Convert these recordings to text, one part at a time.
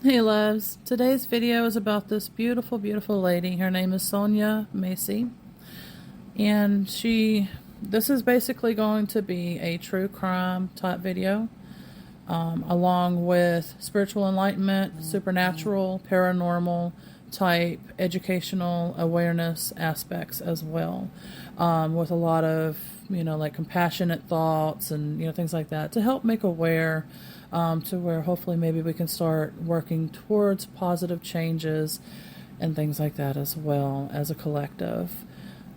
Hey loves, today's video is about this beautiful, beautiful lady. Her name is Sonya Massey, and this is basically going to be a true crime type video, along with spiritual enlightenment, supernatural, paranormal type, educational awareness aspects as well, with a lot of, like compassionate thoughts and, things like that to help make aware, to where hopefully maybe we can start working towards positive changes and things like that as well as a collective.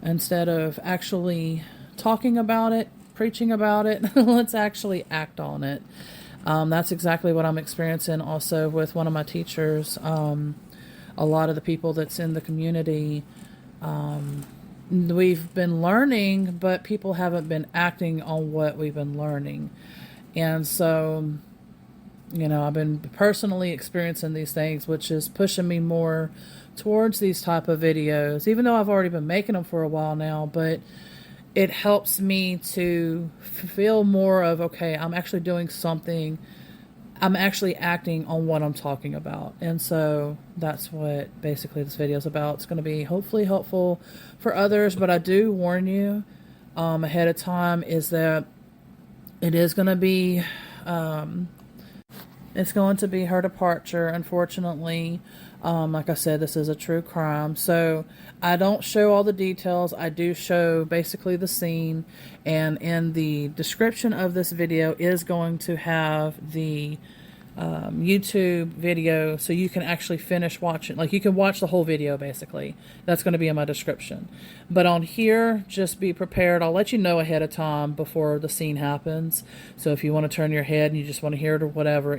Instead of actually talking about it, preaching about it, let's actually act on it. That's exactly what I'm experiencing also with one of my teachers. A lot of the people that's in the community, we've been learning, but people haven't been acting on what we've been learning. And so, I've been personally experiencing these things, which is pushing me more towards these type of videos, even though I've already been making them for a while now, but it helps me to feel more of, okay, I'm actually doing something. I'm actually acting on what I'm talking about. And so that's what basically this video is about. It's going to be hopefully helpful for others, but I do warn you ahead of time is that it is going to be, it's going to be her departure, unfortunately. Like I said, this is a true crime. So I don't show all the details. I do show basically the scene. And in the description of this video is going to have the YouTube video, so you can actually finish watching. Like, you can watch the whole video, basically. That's going to be in my description. But on here, just be prepared. I'll let you know ahead of time before the scene happens. So if you want to turn your head and you just want to hear it or whatever,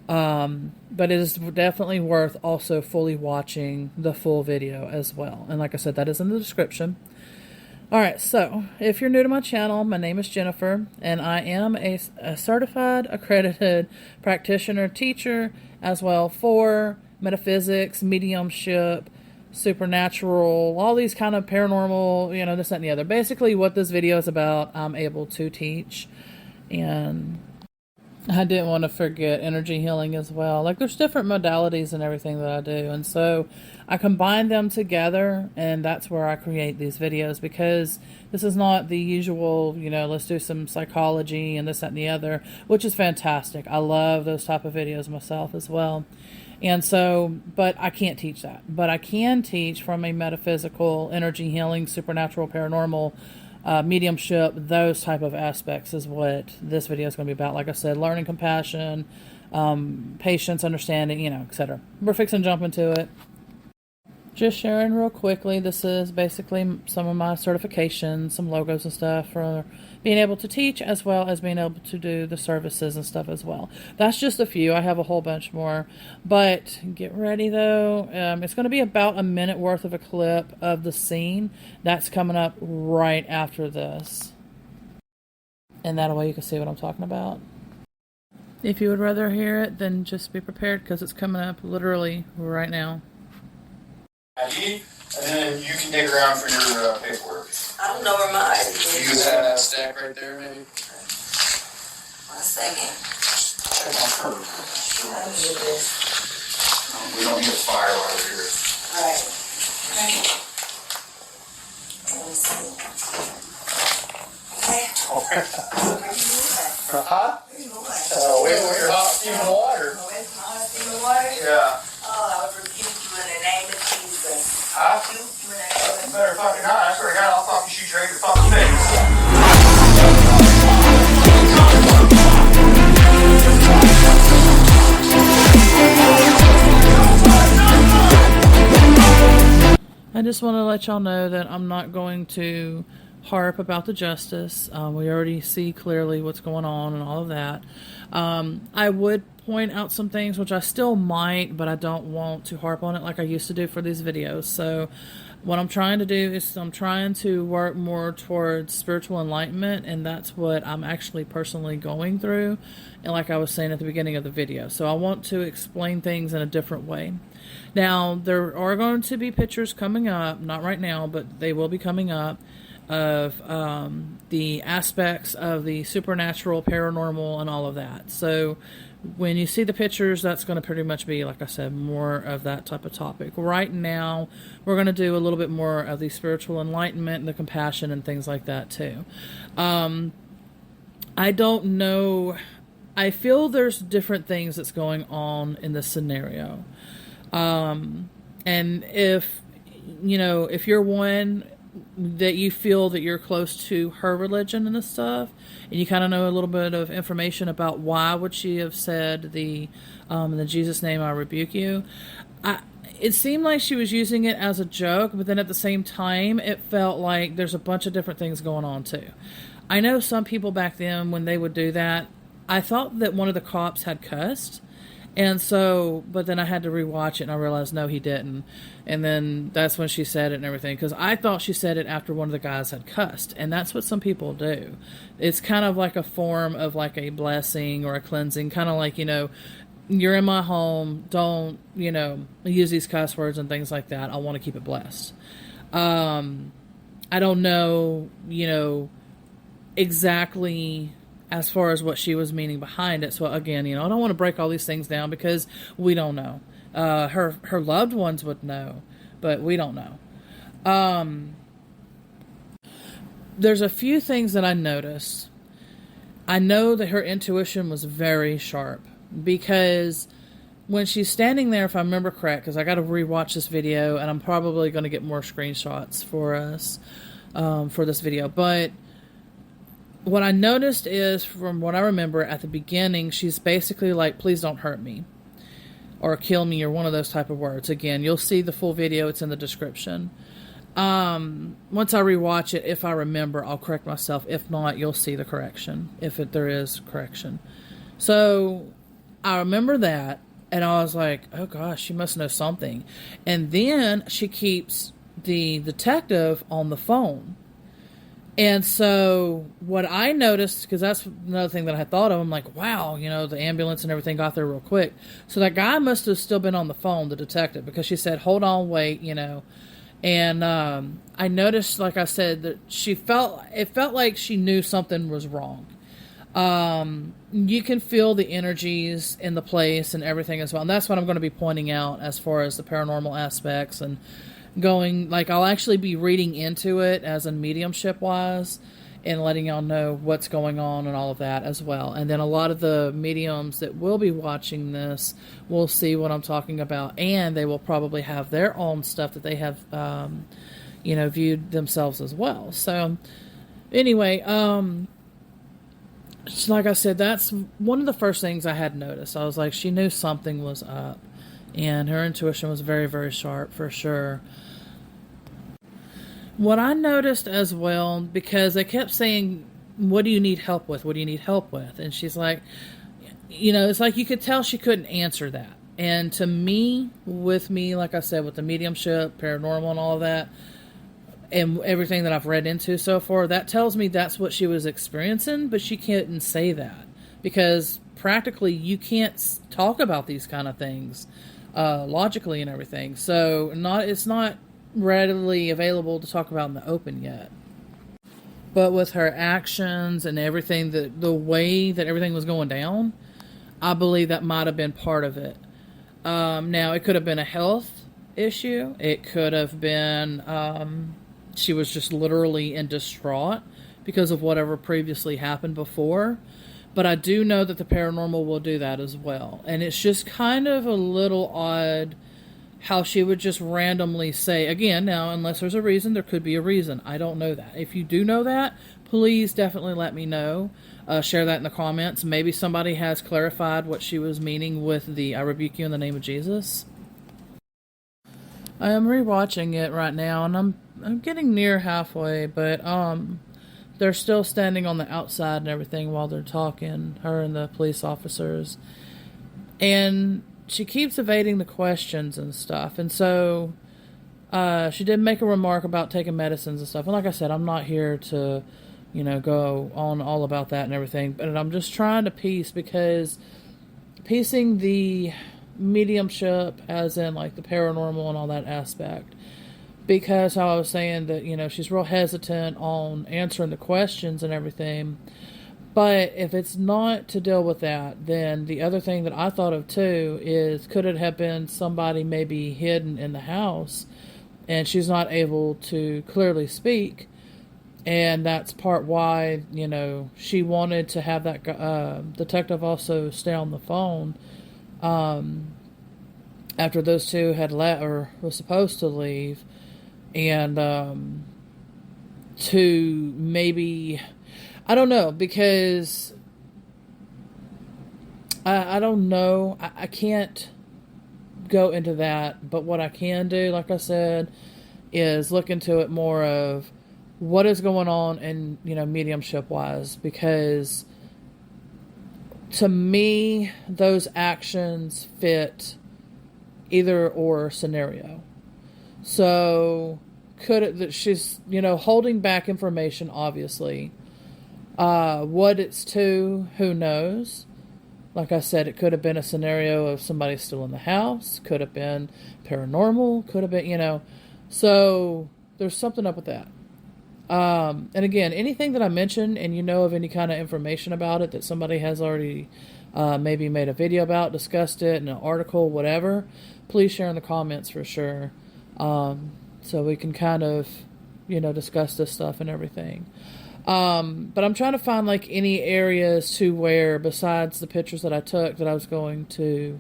but it is definitely worth also fully watching the full video as well. And like I said, that is in the description. All right, so if you're new to my channel, my name is Jennifer, and I am a certified, accredited practitioner, teacher, as well for metaphysics, mediumship, supernatural, all these kind of paranormal, this, that, and the other. Basically, what this video is about, I'm able to teach. And I didn't want to forget energy healing as well. Like, there's different modalities and everything that I do. And so I combine them together, and that's where I create these videos, because this is not the usual, let's do some psychology and this, that, and the other, which is fantastic. I love those type of videos myself as well. And so, but I can't teach that. But I can teach from a metaphysical, energy healing, supernatural, paranormal, mediumship, those type of aspects is what this video is going to be about. Like I said, learning compassion, patience, understanding, etc. We're fixing to jump into it. Just sharing real quickly, this is basically some of my certifications, some logos and stuff for being able to teach, as well as being able to do the services and stuff as well. That's just a few. I have a whole bunch more. But get ready, though. It's going to be about a minute worth of a clip of the scene. That's coming up right after this. And that way you can see what I'm talking about. If you would rather hear it, then just be prepared, because it's coming up literally right now. ID, and then you can dig around for your paperwork. I don't know where my ID is. You have that stack right there, maybe? 1 second. Check on her. I need this. We don't need a fire while we're here. Alright. Okay. Let me see. Okay. Okay. Where you moving? Huh? Where you moving? Wait for your hot steaming water. Oh, where's my hot steaming water? Yeah. Oh, I would rebuke you in the name of Jesus. Huh? Rebuke you in the name of Better fucking not. I swear to God, I'll fucking shoot you right in your fucking face. I just want to let y'all know that I'm not going to harp about the justice. We already see clearly what's going on and all of that. I would point out some things, which I still might, but I don't want to harp on it like I used to do for these videos. So what I'm trying to do is I'm trying to work more towards spiritual enlightenment, and that's what I'm actually personally going through, and like I was saying at the beginning of the video. So I want to explain things in a different way. Now, there are going to be pictures coming up, not right now, but they will be coming up, of the aspects of the supernatural, paranormal, and all of that. So when you see the pictures, that's going to pretty much be, like I said, more of that type of topic. Right now, we're going to do a little bit more of the spiritual enlightenment and the compassion and things like that too. I don't know. I feel there's different things that's going on in this scenario. And if you're one that you feel that you're close to her religion and this stuff, and you kind of know a little bit of information about why would she have said in the Jesus name I rebuke you, it seemed like she was using it as a joke, but then at the same time it felt like there's a bunch of different things going on too. I know some people back then, when they would do that, I thought that one of the cops had cussed. And so, but then I had to rewatch it and I realized, no, he didn't. And then that's when she said it and everything. Because I thought she said it after one of the guys had cussed. And that's what some people do. It's kind of like a form of like a blessing or a cleansing. Kind of like, you're in my home. Don't, use these cuss words and things like that. I want to keep it blessed. I don't know, exactly as far as what she was meaning behind it. So again, I don't want to break all these things down because we don't know. Her loved ones would know, but we don't know. There's a few things that I noticed. I know that her intuition was very sharp because when she's standing there, if I remember correct, because I got to rewatch this video and I'm probably going to get more screenshots for us for this video, but what I noticed is, from what I remember at the beginning, she's basically like, please don't hurt me or kill me or one of those type of words. Again, you'll see the full video. It's in the description. Once I rewatch it, if I remember, I'll correct myself. If not, you'll see the correction, there is correction. So I remember that, and I was like, oh gosh, she must know something. And then she keeps the detective on the phone. And so what I noticed, because that's another thing that I had thought of, I'm like, wow, the ambulance and everything got there real quick. So that guy must have still been on the phone, the detective, because she said, hold on, wait, And I noticed, like I said, that it felt like she knew something was wrong. You can feel the energies in the place and everything as well. And that's what I'm going to be pointing out as far as the paranormal aspects and going, like, I'll actually be reading into it as in mediumship wise and letting y'all know what's going on and all of that as well. And then a lot of the mediums that will be watching this will see what I'm talking about, and they will probably have their own stuff that they have, viewed themselves as well. So anyway, like I said, that's one of the first things I had noticed. I was like, she knew something was up, and her intuition was very, very sharp for sure. What I noticed as well, because they kept saying, what do you need help with? What do you need help with? And she's like, it's like you could tell she couldn't answer that. And to me, like I said, with the mediumship, paranormal and all of that, and everything that I've read into so far, that tells me that's what she was experiencing, but she couldn't say that. Because practically you can't talk about these kind of things logically and everything. So it's not readily available to talk about in the open yet. But with her actions and everything, the way that everything was going down, I believe that might have been part of it. Now, it could have been a health issue. It could have been she was just literally in distraught because of whatever previously happened before. But I do know that the paranormal will do that as well. And it's just kind of a little odd how she would just randomly say, again, now, unless there's a reason, there could be a reason. I don't know that. If you do know that, please definitely let me know. Share that in the comments. Maybe somebody has clarified what she was meaning with the I rebuke you in the name of Jesus. I am rewatching it right now, and I'm getting near halfway, but they're still standing on the outside and everything while they're talking, her and the police officers. And she keeps evading the questions and stuff. And so she did make a remark about taking medicines and stuff. And like I said, I'm not here to, go on all about that and everything. But I'm just trying to piecing the mediumship as in like the paranormal and all that aspect. Because how I was saying that, she's real hesitant on answering the questions and everything. But if it's not to deal with that, then the other thing that I thought of too is, could it have been somebody maybe hidden in the house and she's not able to clearly speak? And that's part why, she wanted to have that detective also stay on the phone after those two had left or were supposed to leave, and to maybe, I don't know, because I don't know. I can't go into that, but what I can do, like I said, is look into it more of what is going on in, mediumship wise, because to me, those actions fit either or scenario. So could it that she's, holding back information, obviously. What it's to, who knows? Like I said, it could have been a scenario of somebody still in the house, could have been paranormal, could have been, so there's something up with that. And again, anything that I mentioned and of any kind of information about it that somebody has already maybe made a video about, discussed it in an article, whatever, please share in the comments for sure. So we can kind of, discuss this stuff and everything. But I'm trying to find like any areas to where, besides the pictures that I took, that I was going to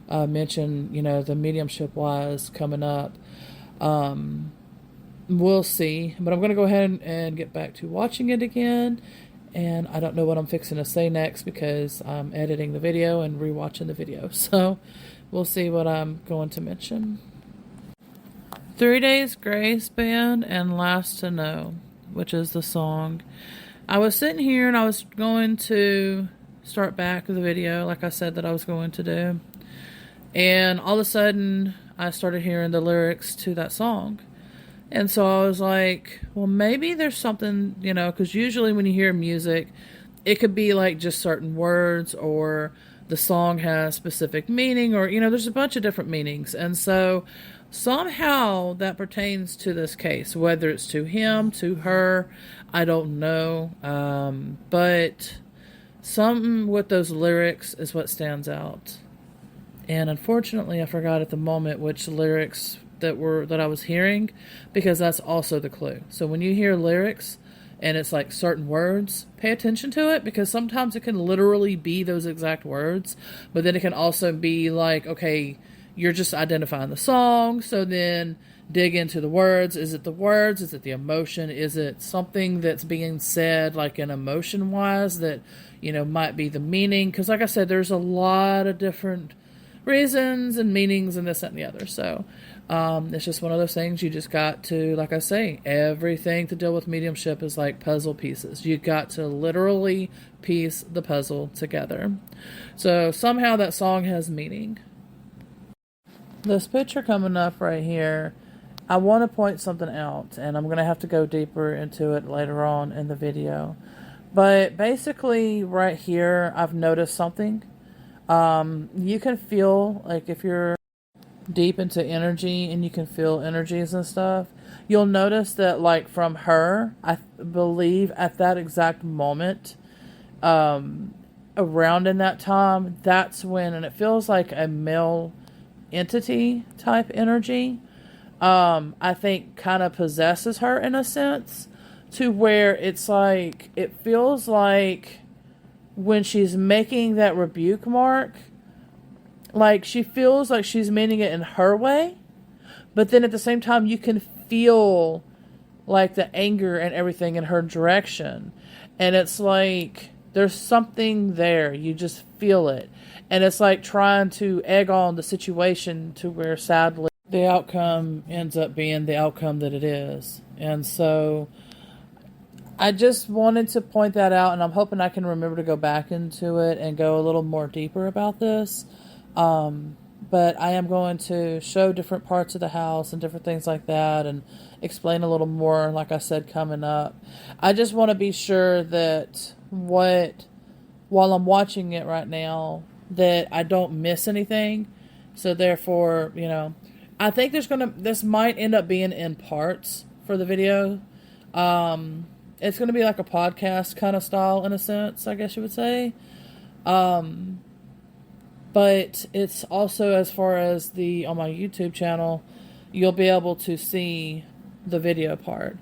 mention, the mediumship wise coming up. We'll see, but I'm going to go ahead and get back to watching it again, and I don't know what I'm fixing to say next because I'm editing the video and rewatching the video, so we'll see what I'm going to mention. 3 Days Grace Band and Last to Know, which is the song. I was sitting here and I was going to start back the video like I said that I was going to do, and all of a sudden I started hearing the lyrics to that song. And so I was like, well, maybe there's something, because usually when you hear music, it could be like just certain words, or the song has specific meaning, or, there's a bunch of different meanings. And so somehow that pertains to this case, whether it's to him, to her, I don't know. But something with those lyrics is what stands out. And unfortunately, I forgot at the moment which lyrics that I was hearing, because that's also the clue. So when you hear lyrics and it's like certain words, pay attention to it, because sometimes it can literally be those exact words, but then it can also be like, okay, you're just identifying the song, so then dig into the words. Is it the words? Is it the emotion? Is it something that's being said like an emotion wise that, might be the meaning? Because like I said, there's a lot of different reasons and meanings and this, that, and the other. So it's just one of those things you just got to, like I say, everything to deal with mediumship is like puzzle pieces. You got to literally piece the puzzle together. So somehow that song has meaning. This picture coming up right here, I want to point something out, and I'm going to have to go deeper into it later on in the video. But basically right here, I've noticed something. You can feel, like if you're deep into energy and you can feel energies and stuff, you'll notice that like from her, I believe at that exact moment, around in that time, that's when, and it feels like a male entity type energy, I think kind of possesses her in a sense, to where it's like, it feels like when she's making that rebuke mark, like she feels like she's meaning it in her way, but then at the same time you can feel like the anger and everything in her direction, and it's like there's something there, you just feel it, and it's like trying to egg on the situation to where sadly the outcome ends up being the outcome that it is. And so I just wanted to point that out, and I'm hoping I can remember to go back into it and go a little more deeper about this. But I am going to show different parts of the house and different things like that, and explain a little more, like I said, coming up. I just want to be sure that while I'm watching it right now, that I don't miss anything. So therefore, I think this might end up being in parts for the video. And it's going to be like a podcast kind of style in a sense, I guess you would say. But it's also, as far as on my YouTube channel, you'll be able to see the video part.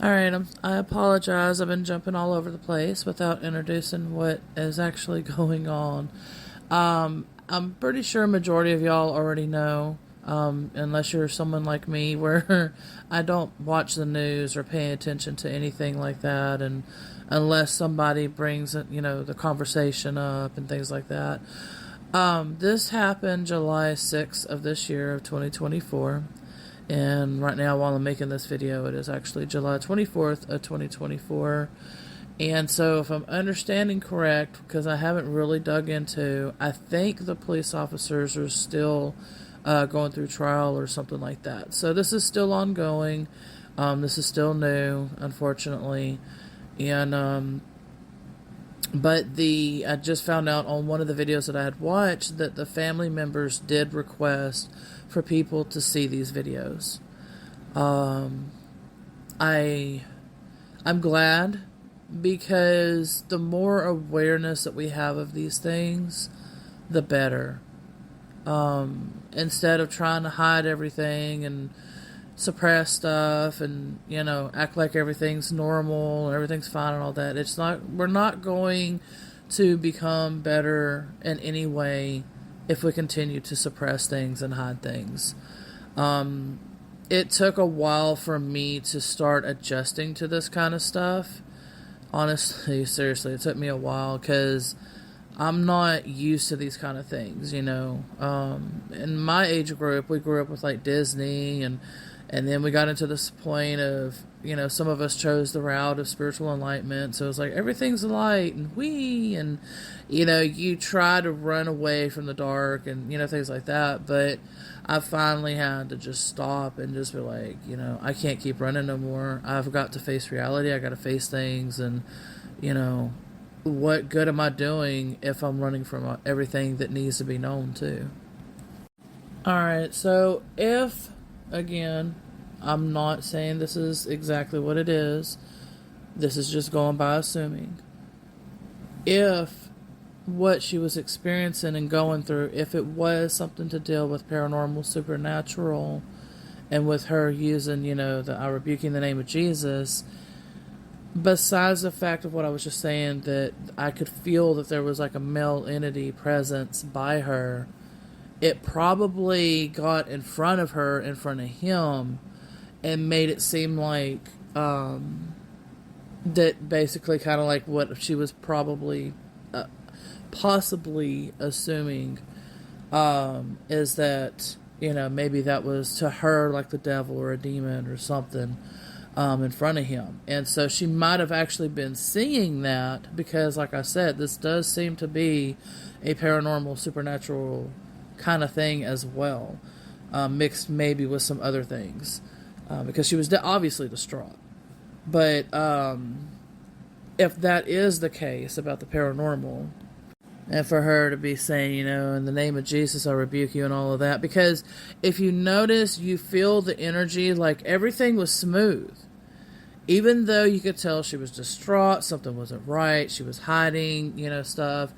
Alright, I apologize. I've been jumping all over the place without introducing what is actually going on. I'm pretty sure a majority of y'all already know, unless you're someone like me where I don't watch the news or pay attention to anything like that, and unless somebody brings the conversation up and things like that. This happened July 6th of this year of 2024, and right now while I'm making this video, it is actually July 24th of 2024. And so if I'm understanding correct, because I haven't really dug into, I think the police officers are still going through trial or something like that. So this is still ongoing. This is still new, unfortunately. And but I just found out on one of the videos that I had watched that the family members did request for people to see these videos. I'm glad, because the more awareness that we have of these things, the better. Instead of trying to hide everything and suppress stuff and, act like everything's normal and everything's fine and all that. We're not going to become better in any way if we continue to suppress things and hide things. It took a while for me to start adjusting to this kind of stuff. Honestly, seriously, it took me a while, because I'm not used to these kind of things, In my age group, we grew up with like Disney, and then we got into this point of, some of us chose the route of spiritual enlightenment. So it was like, everything's light and you try to run away from the dark and, things like that. But I finally had to just stop and just be like, I can't keep running no more. I've got to face reality. I got to face things. And, what good am I doing if I'm running from everything that needs to be known too? All right. So again, I'm not saying this is exactly what it is. This is just going by assuming. If what she was experiencing and going through, if it was something to deal with paranormal, supernatural, and with her using, I rebuke you in the name of Jesus, besides the fact of what I was just saying, that I could feel that there was like a male entity presence by her, it probably got in front of her, in front of him, and made it seem like that basically kind of like what she was probably possibly assuming is that, maybe that was to her like the devil or a demon or something in front of him. And so she might have actually been seeing that, because like I said, this does seem to be a paranormal, supernatural kind of thing as well, mixed maybe with some other things, because she was obviously distraught. But if that is the case about the paranormal, and for her to be saying, in the name of Jesus, I rebuke you and all of that, because if you notice, you feel the energy, like everything was smooth. Even though you could tell she was distraught, something wasn't right, she was hiding, stuff.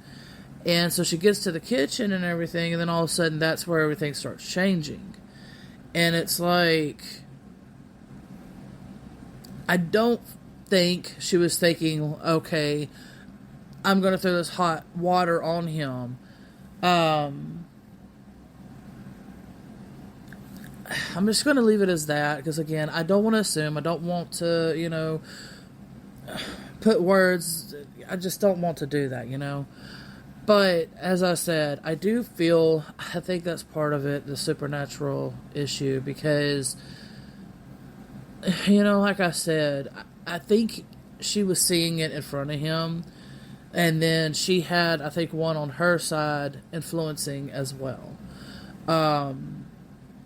And so she gets to the kitchen and everything, and then all of a sudden that's where everything starts changing. And it's like, I don't think she was thinking, okay, I'm going to throw this hot water on him. I'm just going to leave it as that, because again, I don't want to assume. I don't want to, put words. I just don't want to do that, But as I said, I think that's part of it, the supernatural issue, because, like I said, I think she was seeing it in front of him. And then she had, I think, one on her side influencing as well.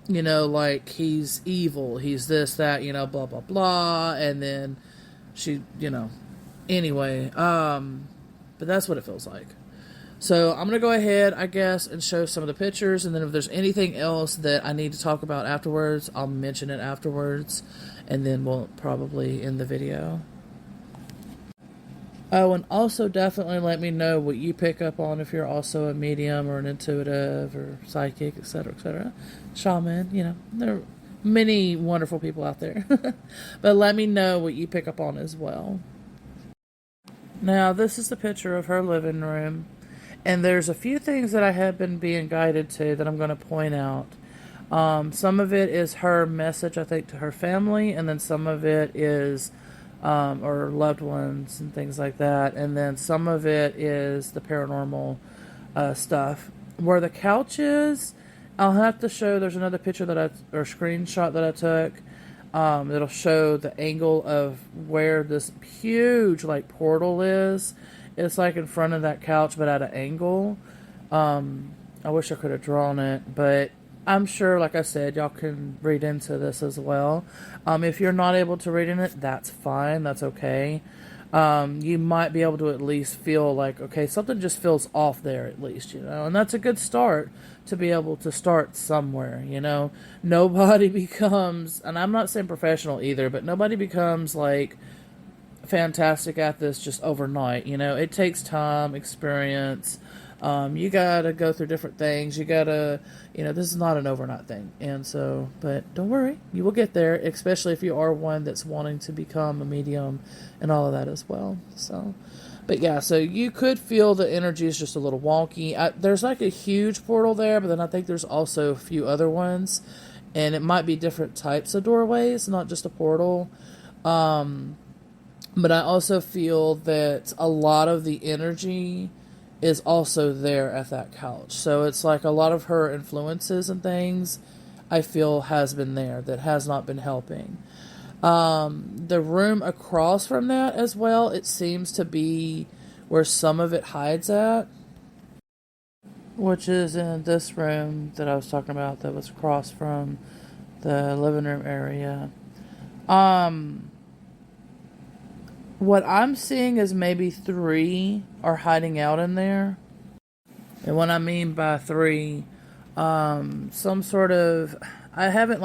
Like, he's evil, he's this, that, blah, blah, blah. And then she, anyway. But that's what it feels like. So I'm going to go ahead, I guess, and show some of the pictures. And then if there's anything else that I need to talk about afterwards, I'll mention it afterwards. and then we'll probably end the video. Oh, and also definitely let me know what you pick up on if you're also a medium or an intuitive or psychic, etc., shaman. There are many wonderful people out there. But let me know what you pick up on as well. Now, this is the picture of her living room. And there's a few things that I have been being guided to that I'm going to point out. Some of it is her message, I think, to her family. And then some of it is or loved ones and things like that. And then some of it is the paranormal stuff. Where the couch is, I'll have to show, there's another picture or screenshot that I took. It'll show the angle of where this huge portal is. It's in front of that couch, but at an angle. I wish I could have drawn it, but I'm sure, like I said, y'all can read into this as well. If you're not able to read in it, that's fine. That's okay. You might be able to at least feel okay, something just feels off there at least, and that's a good start to be able to start somewhere, Nobody becomes, and I'm not saying professional either, but nobody becomes fantastic at this just overnight. It takes time, experience. You gotta go through different things. You gotta, this is not an overnight thing. And so, but don't worry, you will get there, especially if you are one that's wanting to become a medium and all of that as well. So, but yeah, so you could feel the energy is just a little wonky. There's a huge portal there, but then I think there's also a few other ones, and it might be different types of doorways, not just a portal. But I also feel that a lot of the energy is also there at that couch. So it's a lot of her influences and things I feel has been there that has not been helping. The room across from that as well, it seems to be where some of it hides at, which is in this room that I was talking about that was across from the living room area. What I'm seeing is maybe 3 are hiding out in there. And what I mean by 3, some sort of, I haven't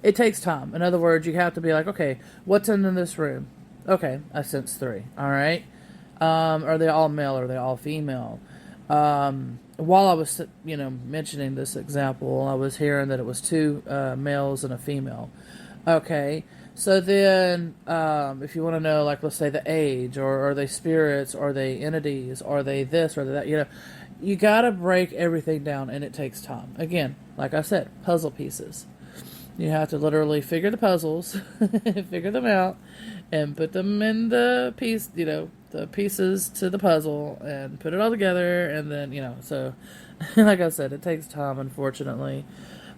it takes time. In other words, you have to be okay, what's in this room? Okay, I sense 3. All right. Are they all male? Or are they all female? While I was, mentioning this example, I was hearing that it was 2 males and a female. Okay. So then, if you want to know, let's say the age, or are they spirits, or are they entities, are they this, or that, you got to break everything down, and it takes time. Again, like I said, puzzle pieces. You have to literally figure the puzzles, figure them out, and put them in the pieces to the puzzle, and put it all together, and then, so, like I said, it takes time, unfortunately.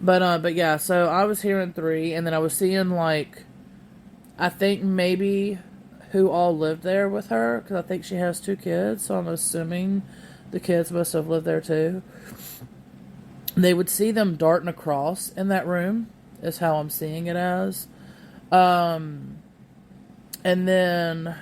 But yeah, so I was hearing 3, and then I was seeing, I think maybe who all lived there with her, because I think she has 2 kids, so I'm assuming the kids must have lived there too. They would see them darting across in that room, is how I'm seeing it as. And then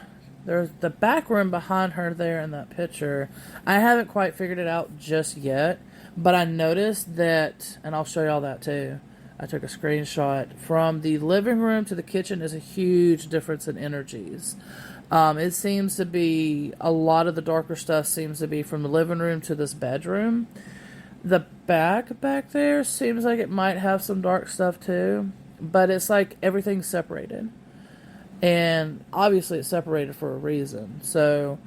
there's the back room behind her there in that picture. I haven't quite figured it out just yet, but I noticed that, and I'll show y'all that too. I took a screenshot. From the living room to the kitchen is a huge difference in energies. It seems to be, a lot of the darker stuff seems to be from the living room to this bedroom. The back there seems like it might have some dark stuff too, but it's everything's separated. And obviously it's separated for a reason. So,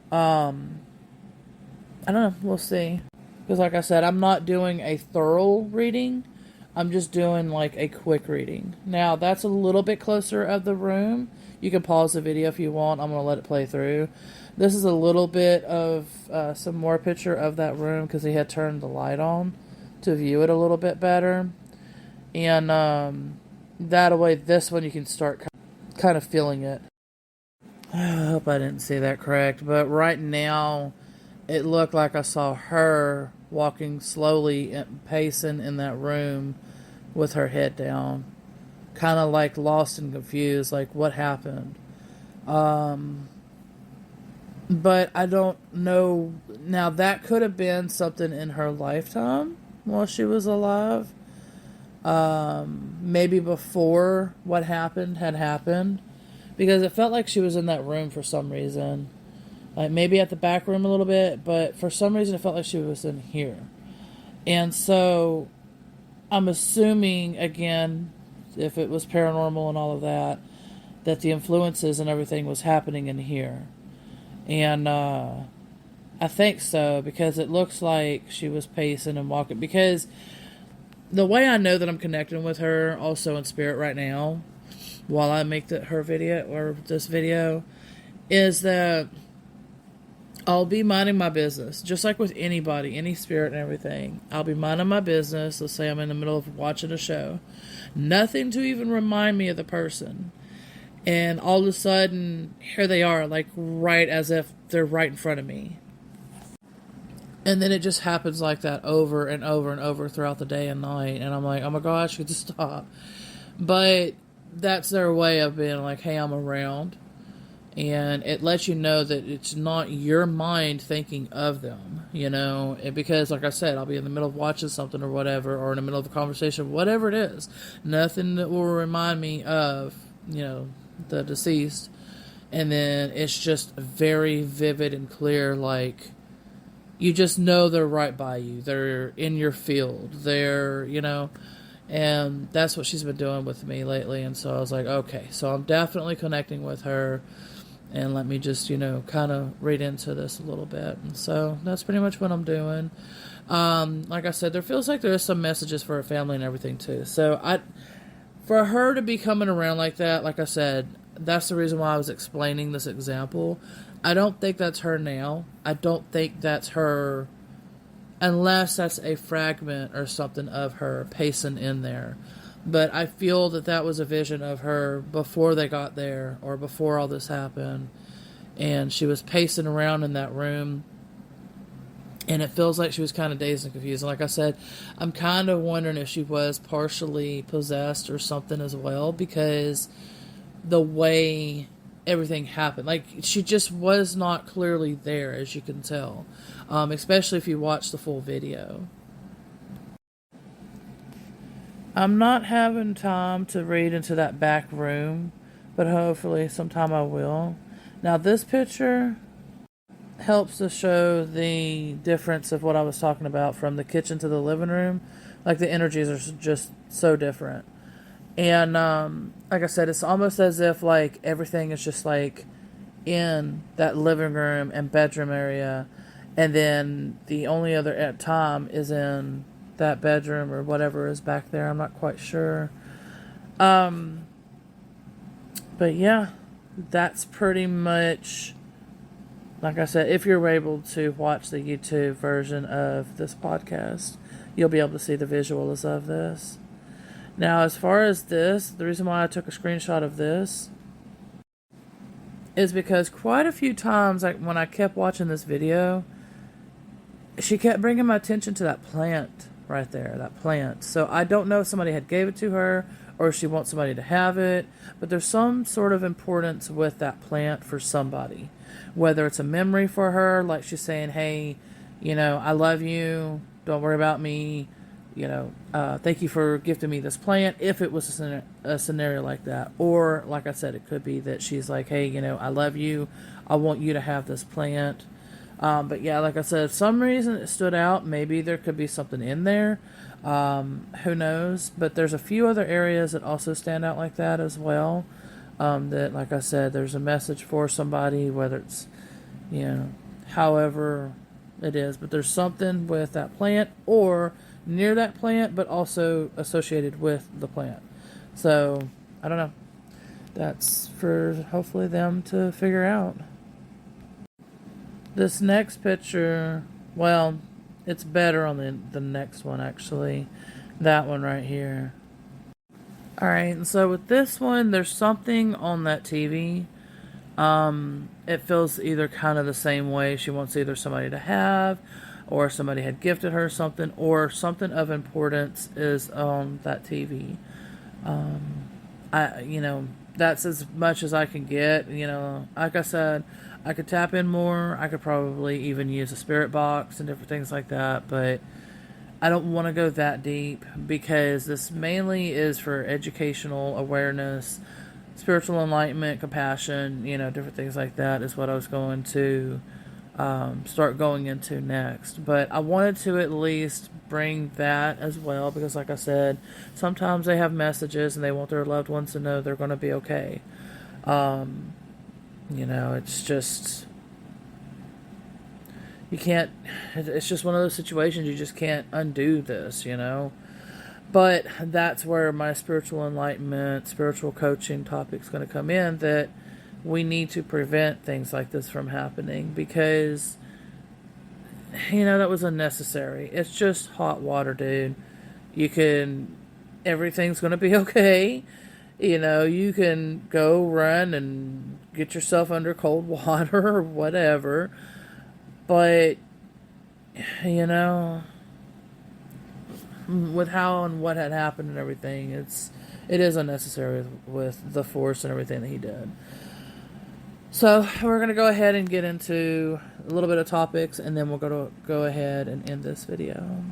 I don't know. We'll see. Because like I said, I'm not doing a thorough reading. I'm just doing a quick reading. Now, that's a little bit closer of the room. You can pause the video if you want. I'm going to let it play through. This is a little bit of some more picture of that room because he had turned the light on to view it a little bit better. And that way, this one you can start kind of feeling it. I hope I didn't say that correct. But right now, it looked like I saw her walking slowly and pacing in that room with her head down, kind of lost and confused, what happened. But I don't know. Now, that could have been something in her lifetime while she was alive. maybe before what happened had happened, because it felt like she was in that room for some reason. Like maybe at the back room a little bit, but for some reason it felt like she was in here. And so I'm assuming, again, if it was paranormal and all of that, that the influences and everything was happening in here. And I think so, because it looks like she was pacing and walking. Because the way I know that I'm connecting with her also in spirit right now, while I make her video, or this video, is that I'll be minding my business, just like with anybody, any spirit and everything. I'll be minding my business. Let's say I'm in the middle of watching a show. Nothing to even remind me of the person. And all of a sudden, here they are, like right as if they're right in front of me. And then it just happens like that over and over and over throughout the day and night. And I'm like, oh my gosh, could you stop? But that's their way of being like, hey, I'm around. And it lets you know that it's not your mind thinking of them, you know, because like I said, I'll be in the middle of watching something or whatever, or in the middle of a conversation, whatever it is, nothing that will remind me of, you know, the deceased. And then it's just very vivid and clear, like, you just know they're right by you. They're in your field. They're, you know, and that's what she's been doing with me lately. And so I was like, okay, so I'm definitely connecting with her. And let me just, you know, kind of read into this a little bit. And so that's pretty much what I'm doing. Like I said, there feels like there's some messages for her family and everything too. So for her to be coming around like that, like I said, that's the reason why I was explaining this example. I don't think that's her now. I don't think that's her, unless that's a fragment or something of her pacing in there. But I feel that that was a vision of her before they got there, or before all this happened. And she was pacing around in that room. And it feels like she was kind of dazed and confused. And like I said, I'm kind of wondering if she was partially possessed or something as well, because the way everything happened, like, she just was not clearly there, as you can tell. Especially if you watch the full video. I'm not having time to read into that back room, but hopefully sometime I will. Now this picture helps to show the difference of what I was talking about from the kitchen to the living room. Like, the energies are just so different. And like I said, it's almost as if like everything is just like in that living room and bedroom area, and then the only other time is in that bedroom or whatever is back there. I'm not quite sure. But yeah, that's pretty much, like I said, if you're able to watch the YouTube version of this podcast, you'll be able to see the visuals of this. Now, as far as this, the reason why I took a screenshot of this is because quite a few times, like when I kept watching this video, she kept bringing my attention to that plant right there, that plant. So I don't know if somebody had gave it to her or if she wants somebody to have it, but there's some sort of importance with that plant for somebody. Whether it's a memory for her, like she's saying, hey, you know, I love you, don't worry about me, you know, thank you for gifting me this plant, if it was a scenario like that. Or, like I said, it could be that she's like, hey, you know, I love you, I want you to have this plant. But yeah, like I said, for some reason it stood out. Maybe there could be something in there. Who knows? But there's a few other areas that also stand out like that as well. That, like I said, there's a message for somebody, whether it's, you know, however it is. But there's something with that plant or near that plant, but also associated with the plant. So, I don't know. That's for hopefully them to figure out. This next picture, well, it's better on the next one, actually. That one right here. Alright, and so with this one, there's something on that TV. It feels either kind of the same way. She wants either somebody to have, or somebody had gifted her something, or something of importance is on that TV. You know, that's as much as I can get. You know, like I said, I could tap in more. I could probably even use a spirit box and different things like that. But I don't want to go that deep because this mainly is for educational awareness, spiritual enlightenment, compassion, different things like that is what I was going to start going into next. But I wanted to at least bring that as well because, like I said, sometimes they have messages and they want their loved ones to know they're going to be okay. It's just, you can't, it's just one of those situations you just can't undo this, But that's where my spiritual enlightenment, spiritual coaching topic's going to come in, that we need to prevent things like this from happening because, that was unnecessary. It's just hot water, dude. Everything's going to be okay. You can go run and get yourself under cold water or whatever. But, with how and what had happened and everything, it is unnecessary with the force and everything that he did. So we're going to go ahead and get into a little bit of topics, and then we'll go ahead and end this video.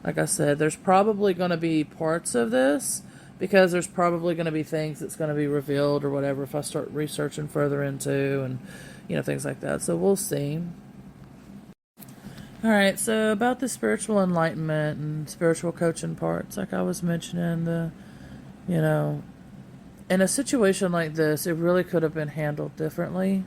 Like I said, there's probably going to be parts of this because there's probably going to be things that's going to be revealed or whatever if I start researching further into and, things like that. So we'll see. Alright, so about the spiritual enlightenment and spiritual coaching parts, like I was mentioning, in a situation like this, it really could have been handled differently.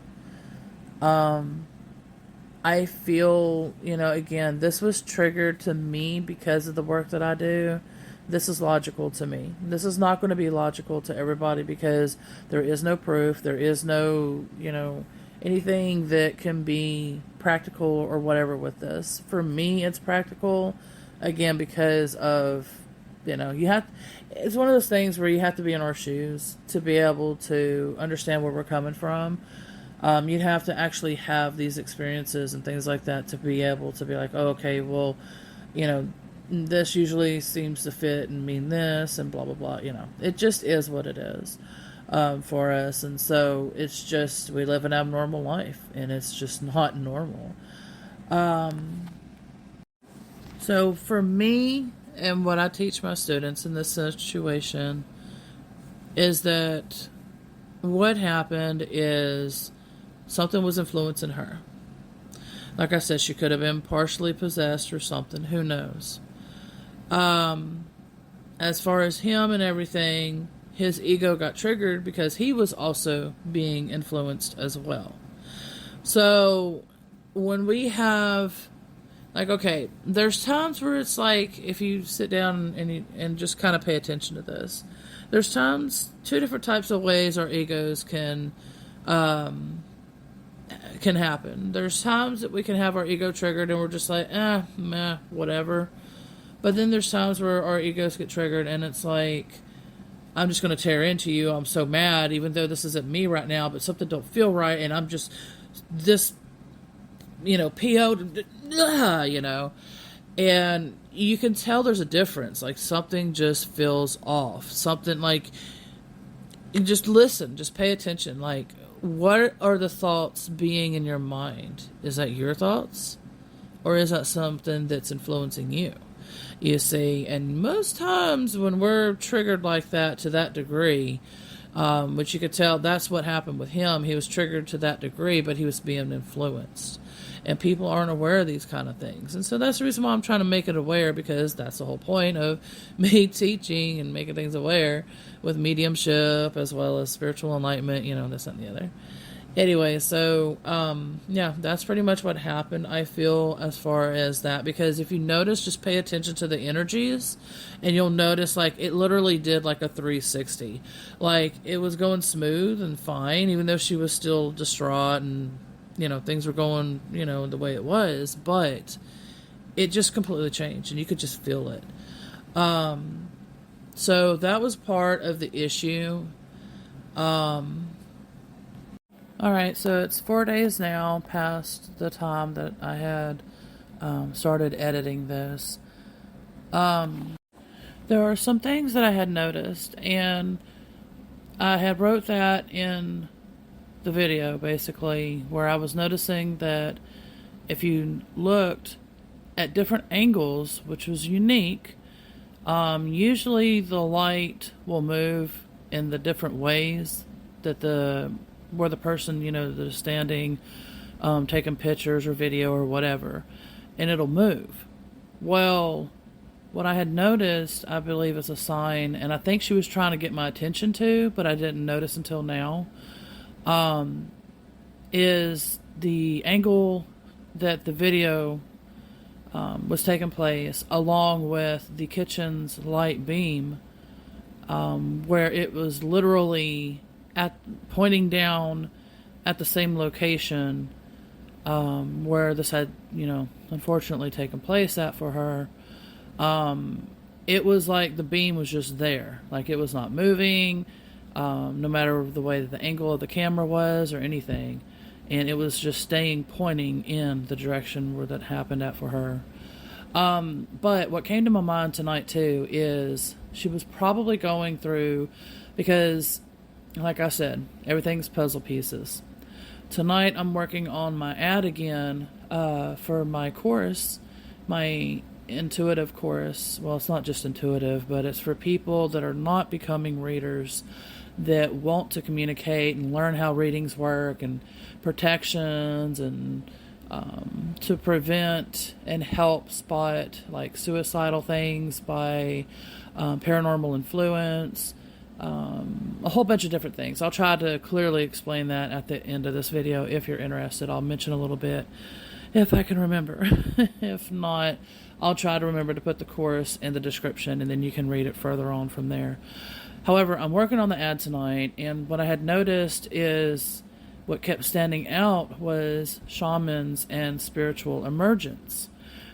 I feel, again, this was triggered to me because of the work that I do. This is logical to me. This is not going to be logical to everybody because there is no proof. There is no, anything that can be practical or whatever with this. For me, it's practical, again, because of, it's one of those things where you have to be in our shoes to be able to understand where we're coming from. You'd have to actually have these experiences and things like that to be able to be like, oh, okay, well, this usually seems to fit and mean this and blah, blah, blah. It just is what it is. For us, and so it's just we live an abnormal life and it's just not normal. So for me and what I teach my students in this situation is that what happened is something was influencing her. Like I said, she could have been partially possessed or something, who knows. As far as him and everything, his ego got triggered because he was also being influenced as well. So when we have, okay, there's times where it's like, if you sit down and just kind of pay attention to this, there's times, two different types of ways our egos can happen. There's times that we can have our ego triggered and we're just like, meh, whatever. But then there's times where our egos get triggered and it's like, I'm just going to tear into you. I'm so mad, even though this isn't me right now, but something don't feel right. And I'm just this, PO'd, and you can tell there's a difference. Like something just feels off. Something like, just listen, just pay attention. Like, what are the thoughts being in your mind? Is that your thoughts? Or is that something that's influencing you? You see, and most times when we're triggered like that to that degree, which you could tell that's what happened with him. He was triggered to that degree, but he was being influenced. And people aren't aware of these kind of things. And so that's the reason why I'm trying to make it aware, because that's the whole point of me teaching and making things aware with mediumship as well as spiritual enlightenment, this and the other. Anyway, so, that's pretty much what happened, I feel, as far as that. Because if you notice, just pay attention to the energies, and you'll notice, it literally did, a 360. It was going smooth and fine, even though she was still distraught and, things were going, the way it was. But it just completely changed, and you could just feel it. So that was part of the issue. Alright, so it's 4 days now past the time that I had started editing this. There are some things that I had noticed, and I had wrote that in the video, basically, where I was noticing that if you looked at different angles, which was unique. Usually the light will move in the different ways that where the person, that is standing, taking pictures or video or whatever, and it'll move. Well, what I had noticed, I believe is a sign, and I think she was trying to get my attention to, but I didn't notice until now, is the angle that the video was taking place, along with the kitchen's light beam, where it was literally pointing down at the same location where this had, unfortunately taken place at for her. It was like the beam was just there, like it was not moving, no matter the way that the angle of the camera was or anything. And it was just staying pointing in the direction where that happened at for her. But what came to my mind tonight too is she was probably going through, because like I said, everything's puzzle pieces. Tonight I'm working on my ad again for my course, my intuitive course. Well, it's not just intuitive, but it's for people that are not becoming readers, that want to communicate and learn how readings work and protections, and to prevent and help spot like suicidal things by paranormal influence, a whole bunch of different things. I'll try to clearly explain that at the end of this video. If you're interested, I'll mention a little bit if I can remember. If not, I'll try to remember to put the course in the description, and then you can read it further on from there. However, I'm working on the ad tonight, and what I had noticed is what kept standing out was shamans and spiritual emergence.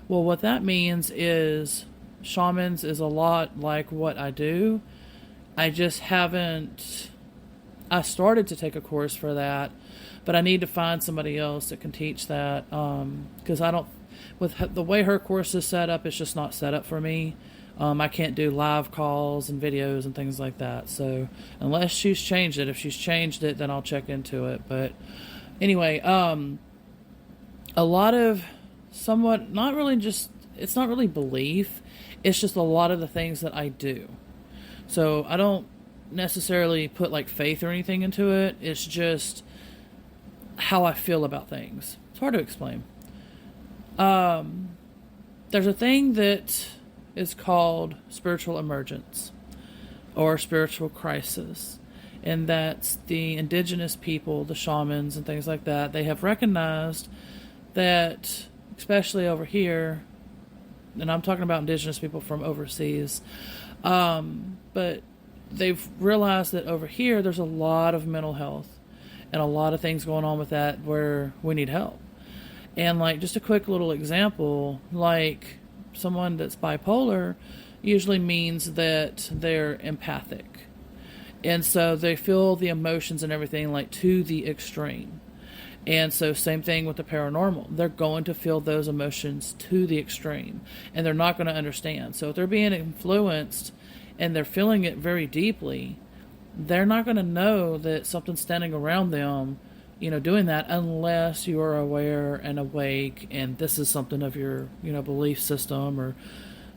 Well, what that means is shamans is a lot like what I do. I just haven't... I started to take a course for that, but I need to find somebody else that can teach that, because I don't... With the way her course is set up, it's just not set up for me. I can't do live calls and videos and things like that. So unless she's changed it, if she's changed it, then I'll check into it. But anyway, a lot of somewhat, not really just, it's not really belief. It's just a lot of the things that I do. So I don't necessarily put like faith or anything into it. It's just how I feel about things. It's hard to explain. There's a thing that is called spiritual emergence or spiritual crisis, and that's the indigenous people, the shamans and things like that. They have recognized that, especially over here, and I'm talking about indigenous people from overseas, but they've realized that over here there's a lot of mental health and a lot of things going on with that where we need help. And like just a quick little example, like someone that's bipolar usually means that they're empathic, and so they feel the emotions and everything like to the extreme. And so same thing with the paranormal, they're going to feel those emotions to the extreme, and they're not going to understand. So if they're being influenced and they're feeling it very deeply, they're not going to know that something's standing around them, doing that, unless you are aware and awake, and this is something of your, belief system or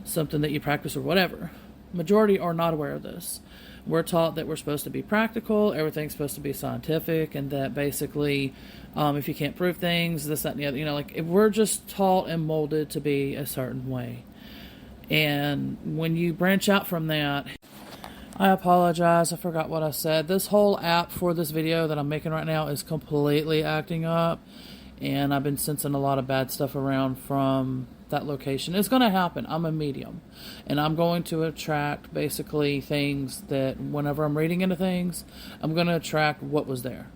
something that you practice or whatever. Majority are not aware of this. We're taught that we're supposed to be practical, everything's supposed to be scientific, and that basically, if you can't prove things, this, that, and the other, we're just taught and molded to be a certain way. And when you branch out from that, I apologize, I forgot what I said. This whole app for this video that I'm making right now is completely acting up, and I've been sensing a lot of bad stuff around from that location. It's going to happen. I'm a medium, and I'm going to attract basically things that whenever I'm reading into things, I'm going to attract what was there.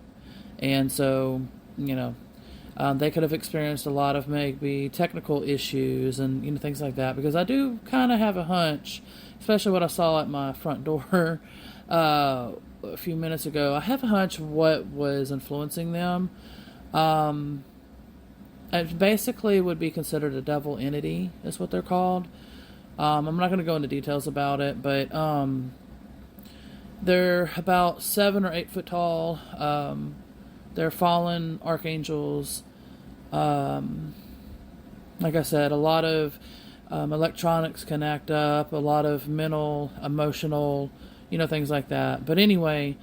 And so, they could have experienced a lot of maybe technical issues and things like that, because I do kind of have a hunch, especially what I saw at my front door a few minutes ago. I have a hunch what was influencing them. It basically would be considered a devil entity, is what they're called. I'm not going to go into details about it, but they're about 7 or 8 foot tall. They're fallen archangels. like I said, a lot of electronics can act up, a lot of mental, emotional, things like that. But anyway,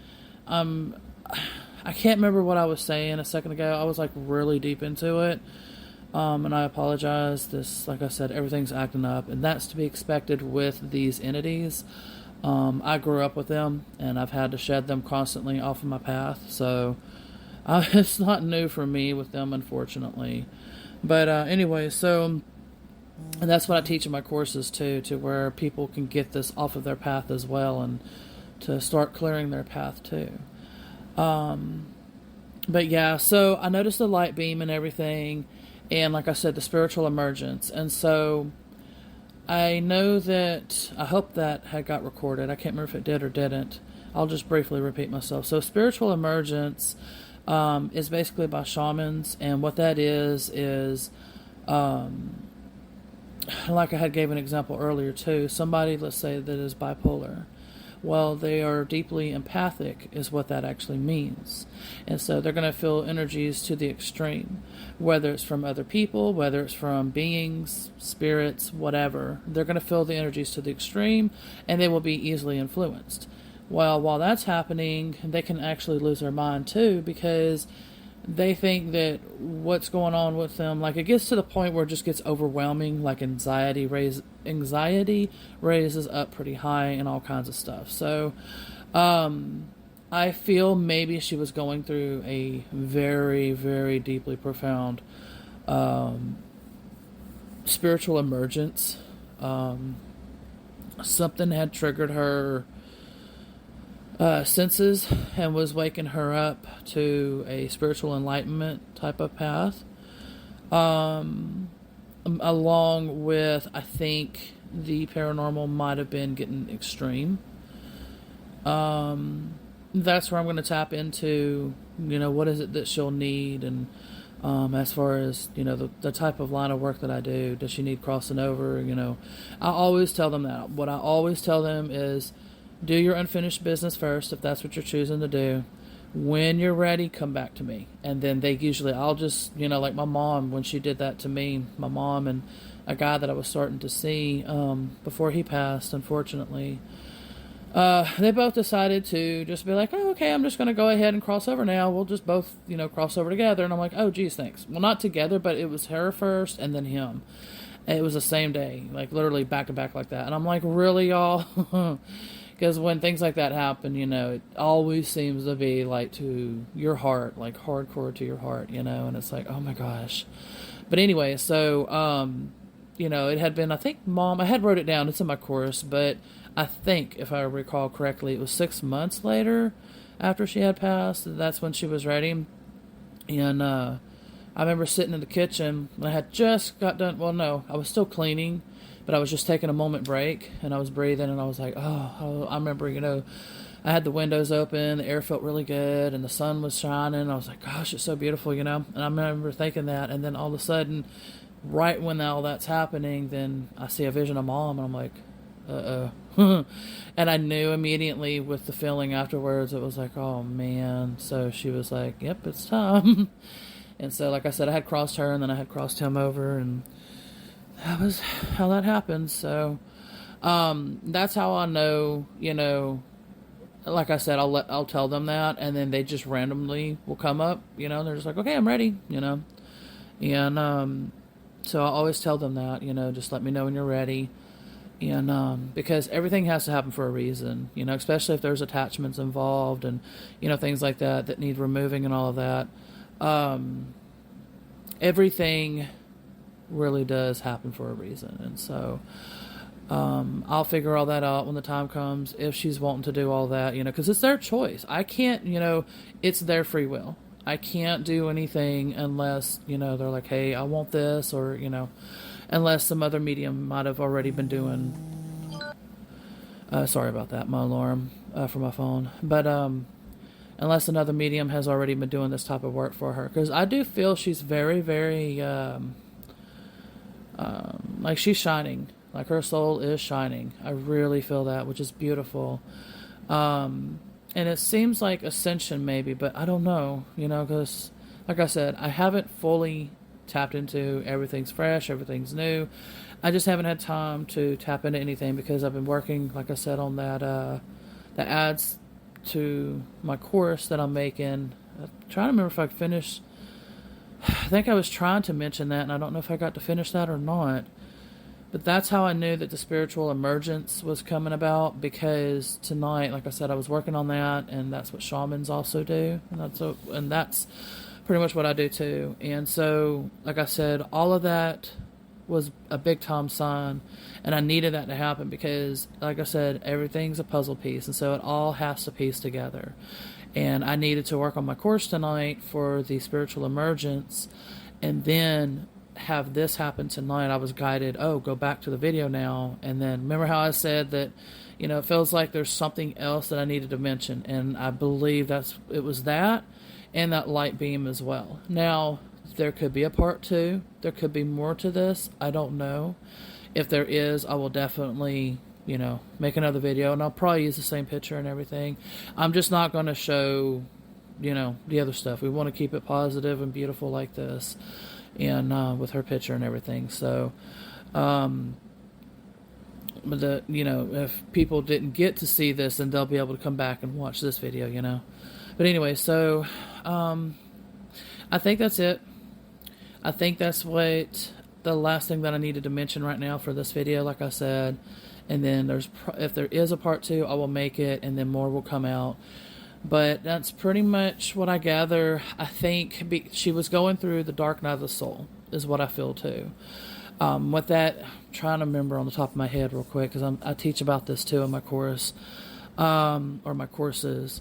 I can't remember what I was saying a second ago. I was like really deep into it. And I apologize. Like I said, everything's acting up, and that's to be expected with these entities. I grew up with them, and I've had to shed them constantly off of my path. So it's not new for me with them, unfortunately. But anyway, so and that's what I teach in my courses too, to where people can get this off of their path as well, and to start clearing their path too. But yeah, so I noticed the light beam and everything, and like I said, the spiritual emergence. And so I know that, I hope that had got recorded. I can't remember if it did or didn't. I'll just briefly repeat myself. So spiritual emergence is basically by shamans, and what that is like I had gave an example earlier too, somebody, let's say, that is bipolar. Well, they are deeply empathic is what that actually means. And so they're going to feel energies to the extreme, whether it's from other people, whether it's from beings, spirits, whatever. They're going to feel the energies to the extreme, and they will be easily influenced. Well, while that's happening, they can actually lose their mind too, because they think that what's going on with them, like it gets to the point where it just gets overwhelming, like anxiety raises up pretty high and all kinds of stuff. So I feel maybe she was going through a very, very deeply profound spiritual emergence. Something had triggered her senses and was waking her up to a spiritual enlightenment type of path. Along with, I think, the paranormal might have been getting extreme. That's where I'm going to tap into, what is it that she'll need, and as far as, the type of line of work that I do. Does she need crossing over? I always tell them that. What I always tell them is, do your unfinished business first, if that's what you're choosing to do. When you're ready, come back to me. And then I'll just, like my mom, when she did that to me, my mom and a guy that I was starting to see before he passed, unfortunately, they both decided to just be like, oh, okay, I'm just going to go ahead and cross over now. We'll just both, cross over together. And I'm like, oh, geez, thanks. Well, not together, but it was her first and then him. It was the same day, like literally back to back like that. And I'm like, really, y'all? Because when things like that happen, it always seems to be like to your heart, like hardcore to your heart, and it's like, oh my gosh. But anyway, so, it had been, I think, I had wrote it down, it's in my course, but I think, if I recall correctly, it was 6 months later after she had passed. That's when she was ready. And I remember sitting in the kitchen, and I had just got done, well, no, I was still cleaning, but I was just taking a moment break, and I was breathing, and I was like, oh, I remember, I had the windows open, the air felt really good, and the sun was shining. I was like, gosh, it's so beautiful, And I remember thinking that, and then all of a sudden, right when all that's happening, then I see a vision of Mom, and I'm like, uh-oh. And I knew immediately with the feeling afterwards, it was like, oh, man. So she was like, yep, it's time. And so, like I said, I had crossed her, and then I had crossed him over, and that was how that happened. So that's how I know, like I said, I'll tell them that, and then they just randomly will come up, they're just like, okay, I'm ready, and so I always tell them that, just let me know when you're ready. And because everything has to happen for a reason, especially if there's attachments involved and things like that need removing and all of that. Everything really does happen for a reason. And so I'll figure all that out when the time comes, if she's wanting to do all that, because it's their choice. I can't, it's their free will. I can't do anything unless, they're like, hey, I want this, or, unless some other medium might have already been doing, sorry about that, my alarm for my phone, but unless another medium has already been doing this type of work for her, because I do feel she's very, very, like she's shining, like her soul is shining. I really feel that, which is beautiful. And it seems like ascension maybe, but I don't know, because like I said, I haven't fully tapped into. Everything's fresh, everything's new. I just haven't had time to tap into anything because I've been working, like I said, on that the ads to my course that I'm making. I'm trying to remember if I finished. I think I was trying to mention that, and I don't know if I got to finish that or not. But that's how I knew that the spiritual emergence was coming about, because tonight, like I said, I was working on that, and that's what shamans also do, and that's pretty much what I do too. And so, like I said, all of that was a big time sign, and I needed that to happen because, like I said, everything's a puzzle piece, and so it all has to piece together. And I needed to work on my course tonight for the spiritual emergence, and then have this happen tonight. I was guided, go back to the video now. And then remember how I said that, it feels like there's something else that I needed to mention. And I believe it was that and that light beam as well. Now, there could be a part 2. There could be more to this. I don't know. If there is, I will definitely, make another video, and I'll probably use the same picture and everything. I'm just not going to show, the other stuff. We want to keep it positive and beautiful like this, and with her picture and everything. So, but if people didn't get to see this, then they'll be able to come back and watch this video, But anyway, so I think that's it. I think that's what the last thing that I needed to mention right now for this video, like I said. And then if there is a part 2, I will make it, and then more will come out. But that's pretty much what I gather. I think she was going through the dark night of the soul, is what I feel too. With that, I'm trying to remember on the top of my head real quick, because I teach about this too in my course, or my courses.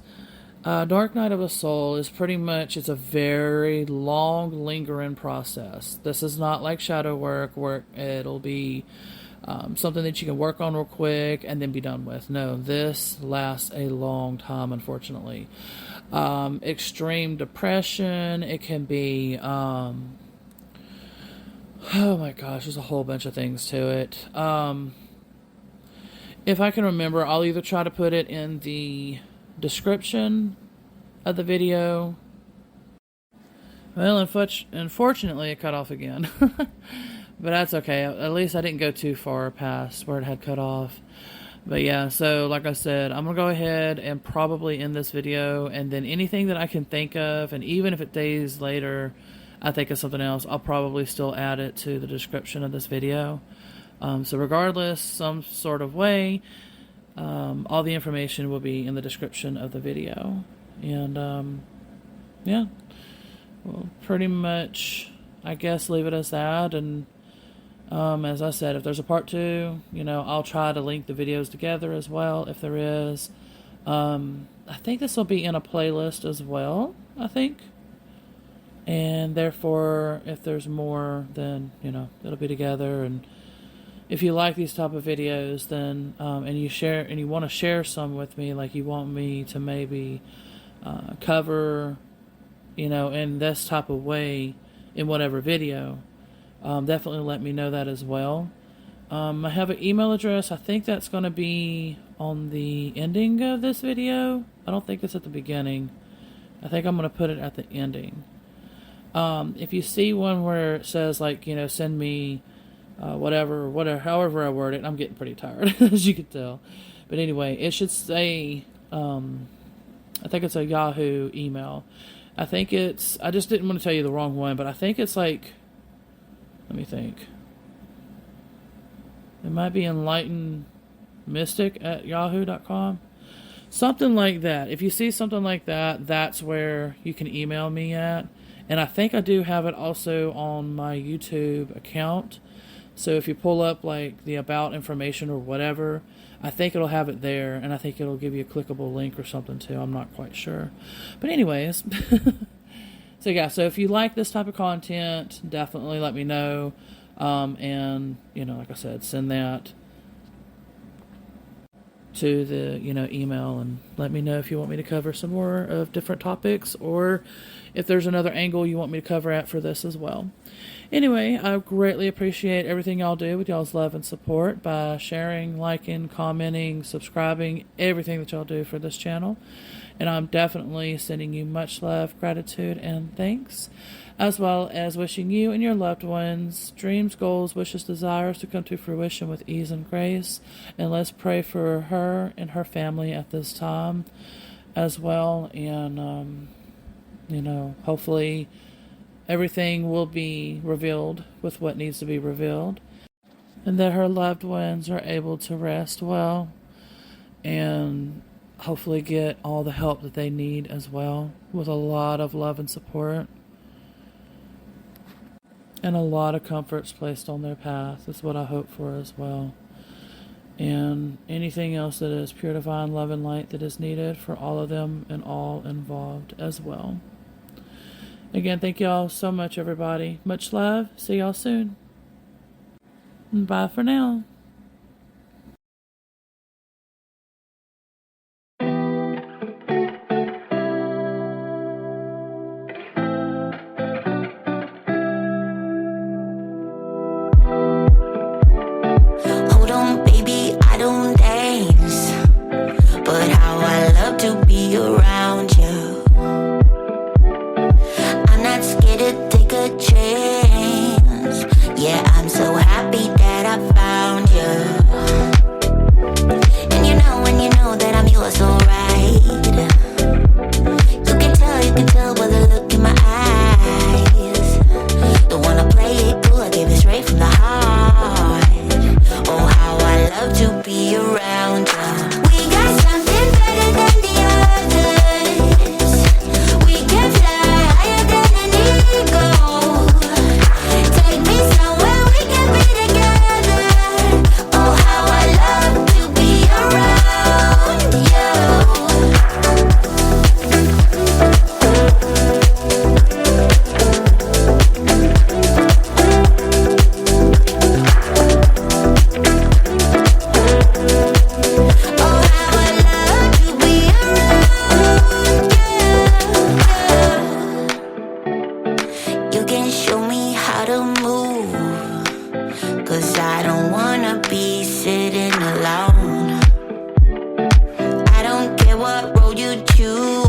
Dark night of the soul is pretty much, it's a very long, lingering process. This is not like shadow work where it'll be something that you can work on real quick and then be done with. No, this lasts a long time, unfortunately. Extreme depression. It can be, oh my gosh, there's a whole bunch of things to it. If I can remember, I'll either try to put it in the description of the video. Well, unfortunately, it cut off again. But that's okay. At least I didn't go too far past where it had cut off. But yeah, so like I said, I'm going to go ahead and probably end this video. And then anything that I can think of, and even if it days later I think of something else, I'll probably still add it to the description of this video. So regardless, some sort of way, all the information will be in the description of the video. And yeah, we'll pretty much, I guess, leave it as that. And as I said, if there's a part 2, I'll try to link the videos together as well, if there is. I think this will be in a playlist as well, I think. And therefore, if there's more, then, it'll be together. And if you like these type of videos, then, and you want to share some with me, like you want me to maybe cover, in this type of way in whatever video, definitely let me know that as well. I have an email address. I think that's going to be on the ending of this video. I don't think it's at the beginning. I think I'm going to put it at the ending. If you see one where it says, like, send me whatever, however I word it, I'm getting pretty tired, as you can tell. But anyway, it should say, I think it's a Yahoo email. I just didn't want to tell you the wrong one, but I think it's like, let me think. It might be enlightenmystic@yahoo.com. Something like that. If you see something like that, that's where you can email me at. And I think I do have it also on my YouTube account. So if you pull up like the about information or whatever, I think it'll have it there. And I think it'll give you a clickable link or something too. I'm not quite sure. But anyways. So yeah, so if you like this type of content, definitely let me know. And, like I said, send that to the, email, and let me know if you want me to cover some more of different topics, or if there's another angle you want me to cover at for this as well. Anyway, I greatly appreciate everything y'all do with y'all's love and support by sharing, liking, commenting, subscribing, everything that y'all do for this channel. And I'm definitely sending you much love, gratitude, and thanks. as well as wishing you and your loved ones dreams, goals, wishes, desires to come to fruition with ease and grace. And let's pray for her and her family at this time as well. And, hopefully everything will be revealed with what needs to be revealed, and that her loved ones are able to rest well and hopefully get all the help that they need as well, with a lot of love and support and a lot of comforts placed on their path. That's what I hope for as well. And anything else that is pure divine love and light that is needed for all of them and all involved as well. Again, thank y'all so much, everybody. Much love. See y'all soon. Bye for now. Hold on, baby, I don't dance, but how I love to be around you. I'm not scared to take a chance. Yeah, I'm so happy that I found you. And you know that I'm yours, alright. You can tell by the look in my eyes. Don't wanna play it cool, I gave it straight from the heart. Oh, how I love to be around you. We got something better than the others. We can fly higher than an eagle. Take me somewhere we can be together. Oh, how I love to be around you. Oh, how I love to be around you. You can show me how to move, 'cause I don't wanna be sitting alone. I don't care what road you choose.